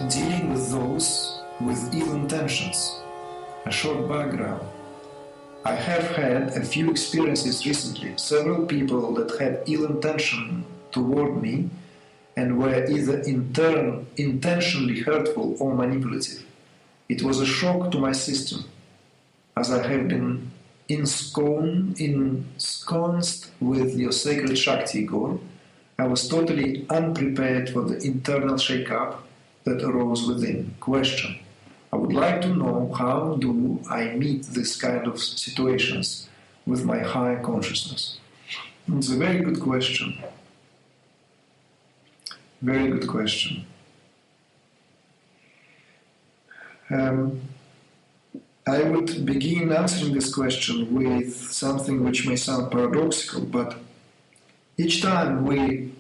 dealing with those with ill intentions. A short background. I have had a few experiences recently, several people that had ill intention toward me and were either intentionally hurtful or manipulative. It was a shock to my system, as I have been ensconced with your sacred Shakti, Igor. I was totally unprepared for the internal shake-up that arose within. Question. I would like to know, how do I meet this kind of situations with my higher consciousness? It's a very good question. Very good question. I would begin answering this question with something which may sound paradoxical, but each time we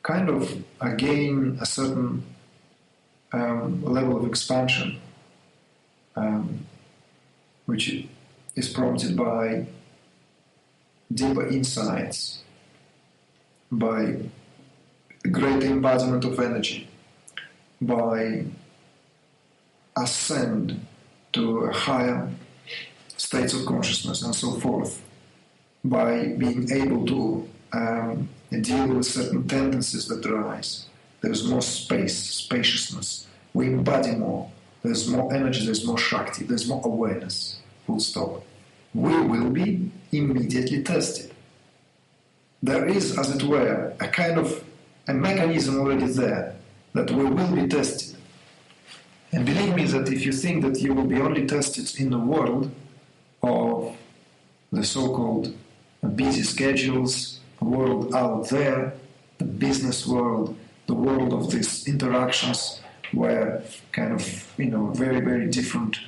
kind of gain a certain level of expansion, which is prompted by deeper insights, by greater embodiment of energy, by ascend to a higher states of consciousness and so forth, by being able to deal with certain tendencies that arise. There's more space, spaciousness. We embody more. There's more energy, there's more Shakti, there's more awareness. Full stop. We will be immediately tested. There is, as it were, a kind of a mechanism already there that we will be tested. And believe me that if you think that you will be only tested in the world of the so-called busy schedules, the world out there, the business world, the world of these interactions where kind of, very, very different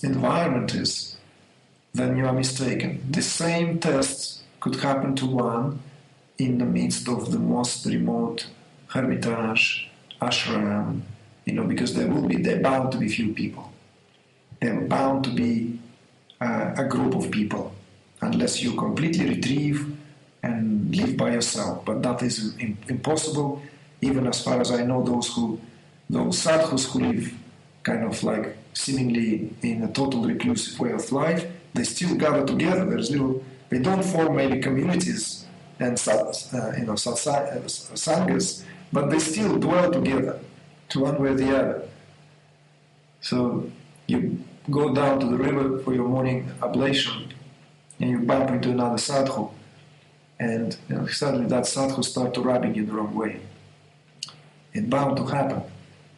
environment is, then you are mistaken. The same tests could happen to one in the midst of the most remote hermitage, ashram, because they're bound to be few people. They're bound to be a group of people, unless you completely retrieve and live by yourself. But that is impossible, even as far as I know, those sadhus who live kind of like seemingly in a total reclusive way of life, they still gather together. They don't form maybe communities and sanghas, but they still dwell together, to one way or the other. So you go down to the river for your morning ablation, and you bump into another sadhu, and suddenly that sadhu starts to rubbing you the wrong way. It's bound to happen,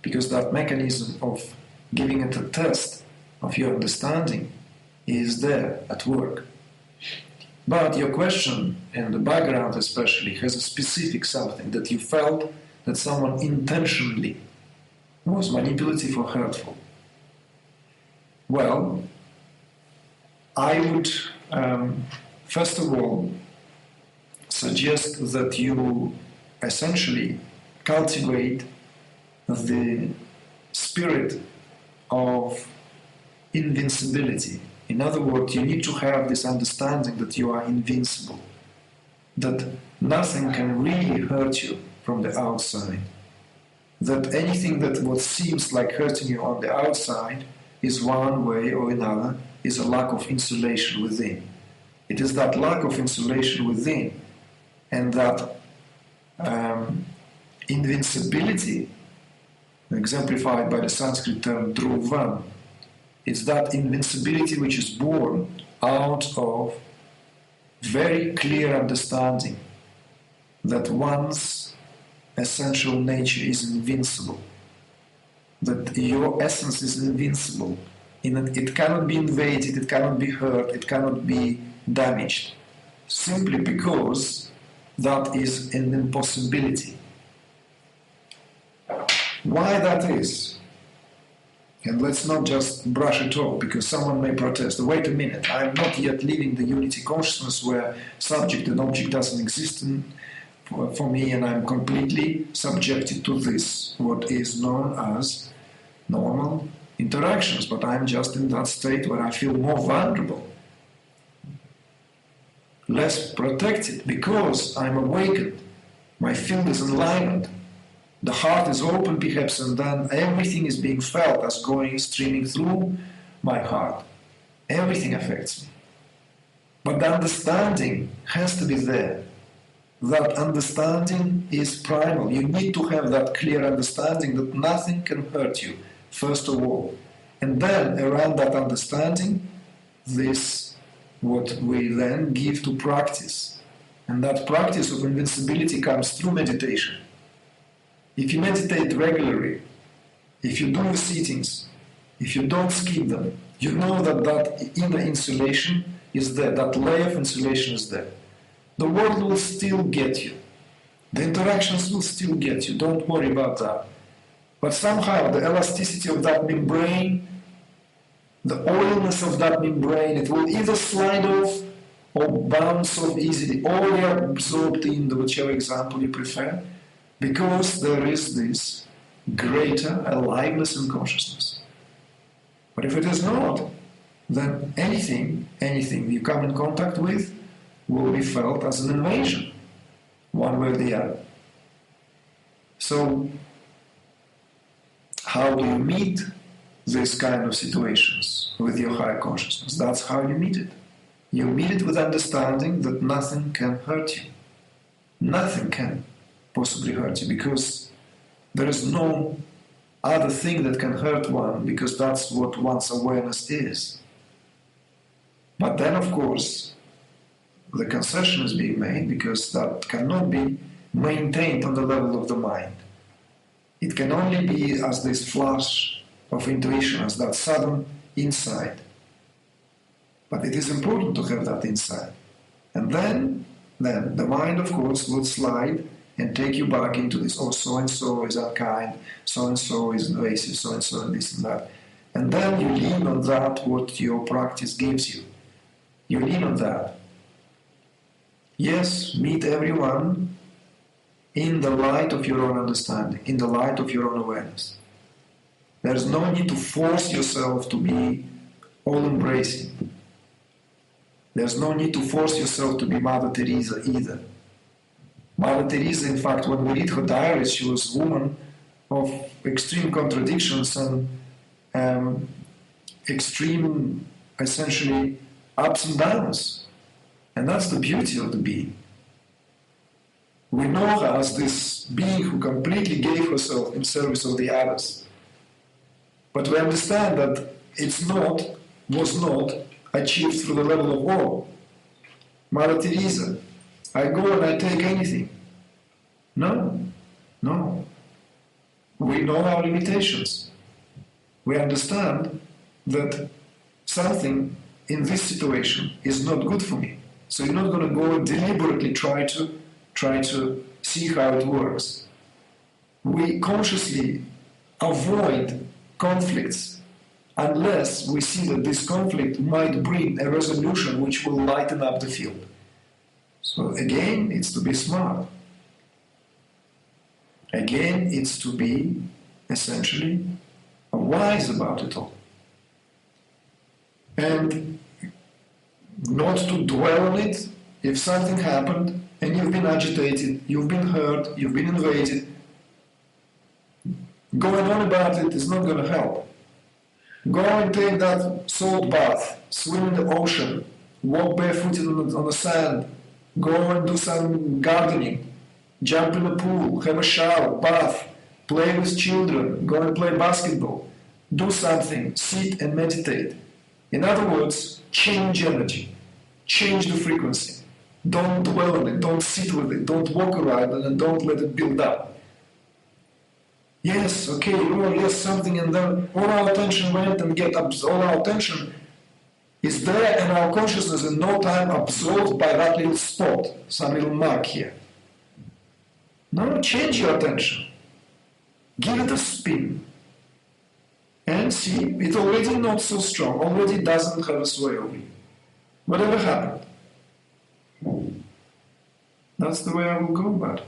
because that mechanism of giving it a test of your understanding is there at work. But your question, and the background especially, has a specific something that you felt that someone intentionally was manipulative or hurtful. Well, I would first of all suggest that you essentially cultivate the spirit of invincibility. In other words, you need to have this understanding that you are invincible, that nothing can really hurt you from the outside, that anything that what seems like hurting you on the outside is one way or another, is a lack of insulation within. It is that lack of insulation within and that invincibility, exemplified by the Sanskrit term dhruvam. It's that invincibility which is born out of very clear understanding that one's essential nature is invincible, that your essence is invincible, it cannot be invaded, it cannot be hurt, it cannot be damaged, simply because that is an impossibility. Why that is? And let's not just brush it off, because someone may protest. Wait a minute, I'm not yet living the unity consciousness where subject and object doesn't exist for me, and I'm completely subjected to this, what is known as normal interactions. But I'm just in that state where I feel more vulnerable, less protected, because I'm awakened. My field is enlivened. The heart is open perhaps, and then everything is being felt as streaming through my heart. Everything affects me. But the understanding has to be there. That understanding is primal. You need to have that clear understanding that nothing can hurt you, first of all. And then around that understanding, this what we then give to practice. And that practice of invincibility comes through meditation. If you meditate regularly, if you do your sittings, if you don't skip them, you know that inner insulation is there, that layer of insulation is there. The world will still get you. The interactions will still get you. Don't worry about that. But somehow the elasticity of that membrane, the oiliness of that membrane, it will either slide off or bounce off easily, or be absorbed in whichever example you prefer, because there is this greater aliveness in consciousness. But if it is not, then anything you come in contact with will be felt as an invasion, one way or the other. So, how do you meet these kind of situations with your higher consciousness? That's how you meet it. You meet it with understanding that nothing can hurt you. Nothing can possibly hurt you, because there is no other thing that can hurt one, because that's what one's awareness is. But then, of course, the concession is being made, because that cannot be maintained on the level of the mind. It can only be as this flash of intuition, as that sudden insight. But it is important to have that insight. And then the mind, of course, will slide and take you back into this, oh, so-and-so is unkind, so-and-so is invasive, so-and-so and this and that. And then you lean on that, what your practice gives you. You lean on that. Yes, meet everyone in the light of your own understanding, in the light of your own awareness. There's no need to force yourself to be all-embracing. There's no need to force yourself to be Mother Teresa either. Mother Teresa, in fact, when we read her diaries, she was a woman of extreme contradictions and extreme, essentially, ups and downs. And that's the beauty of the being. We know her as this being who completely gave herself in service of the others. But we understand that was not achieved through the level of war. Mother Teresa, I go and I take anything. No. We know our limitations. We understand that something in this situation is not good for me. So you're not going to go and deliberately try to see how it works. We consciously avoid conflicts unless we see that this conflict might bring a resolution which will lighten up the field. So again, it's to be smart. Again, it's to be essentially wise about it all. And not to dwell on it. If something happened and you've been agitated, you've been hurt, you've been invaded, going on about it is not going to help. Go and take that salt bath, swim in the ocean, walk barefooted on the sand, go and do some gardening, jump in the pool, have a shower, bath, play with children, go and play basketball, do something, sit and meditate. In other words, change energy, change the frequency. Don't dwell on it, don't sit with it, don't walk around it, and don't let it build up. Yes, okay, yes, something, and then all our attention went and all our attention is there, and our consciousness in no time absorbed by that little spot, some little mark here. No, change your attention. Give it a spin. And see, it's already not so strong, already doesn't have a sway over you. Whatever happened. That's the way I will go about it.